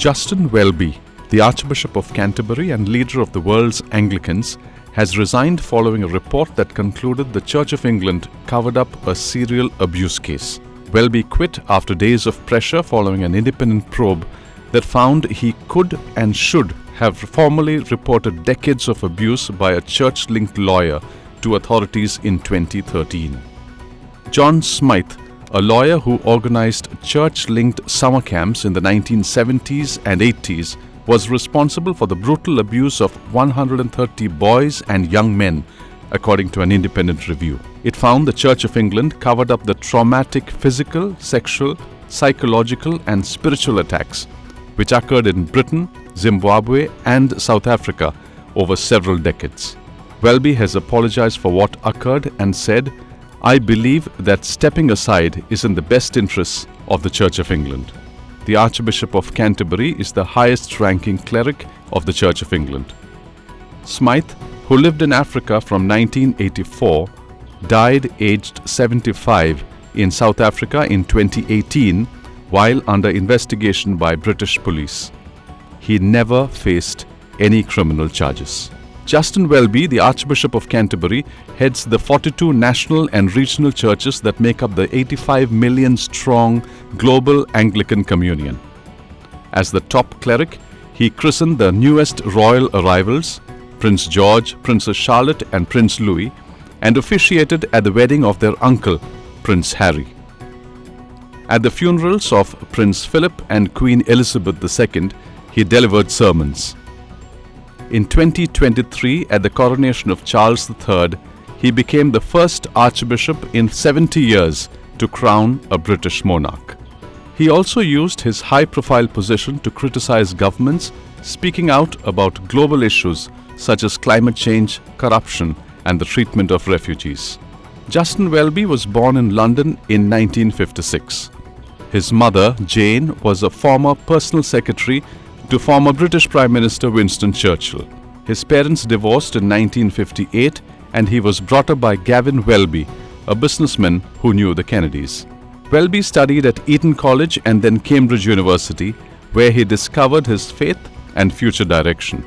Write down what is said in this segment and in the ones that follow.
Justin Welby, the Archbishop of Canterbury and leader of the world's Anglicans, has resigned following a report that concluded the Church of England covered up a serial abuse case. Welby quit after days of pressure following an independent probe that found he could and should have formally reported decades of abuse by a church-linked lawyer to authorities in 2013. John Smythe, a lawyer who organized church-linked summer camps in the 1970s and 80s, was responsible for the brutal abuse of 130 boys and young men, according to an independent review. It found the Church of England covered up the traumatic physical, sexual, psychological and spiritual attacks which occurred in Britain, Zimbabwe and South Africa over several decades. Welby has apologized for what occurred and said, "I believe that stepping aside is in the best interests of the Church of England." The Archbishop of Canterbury is the highest-ranking cleric of the Church of England. Smythe, who lived in Africa from 1984, died aged 75 in South Africa in 2018 while under investigation by British police. He never faced any criminal charges. Justin Welby, the Archbishop of Canterbury, heads the 42 national and regional churches that make up the 85 million strong global Anglican communion. As the top cleric, he christened the newest royal arrivals, Prince George, Princess Charlotte and Prince Louis, and officiated at the wedding of their uncle, Prince Harry. At the funerals of Prince Philip and Queen Elizabeth II, he delivered sermons. In 2023, at the coronation of Charles III, he became the first archbishop in 70 years to crown a British monarch. He also used his high-profile position to criticize governments, speaking out about global issues such as climate change, corruption, and the treatment of refugees. Justin Welby was born in London in 1956. His mother, Jane, was a former personal secretary to former British Prime Minister Winston Churchill. His parents divorced in 1958 and he was brought up by Gavin Welby, a businessman who knew the Kennedys. Welby studied at Eton College and then Cambridge University, where he discovered his faith and future direction.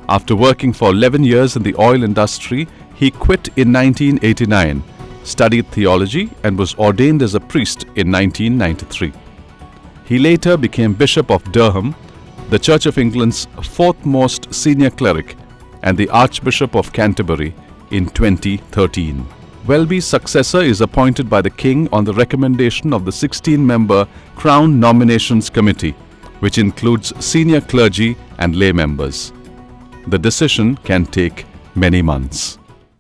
After working for 11 years in the oil industry, he quit in 1989, studied theology and was ordained as a priest in 1993. He later became Bishop of Durham, the Church of England's fourth most senior cleric, and the Archbishop of Canterbury in 2013. Welby's successor is appointed by the King on the recommendation of the 16-member Crown Nominations Committee, which includes senior clergy and lay members. The decision can take many months.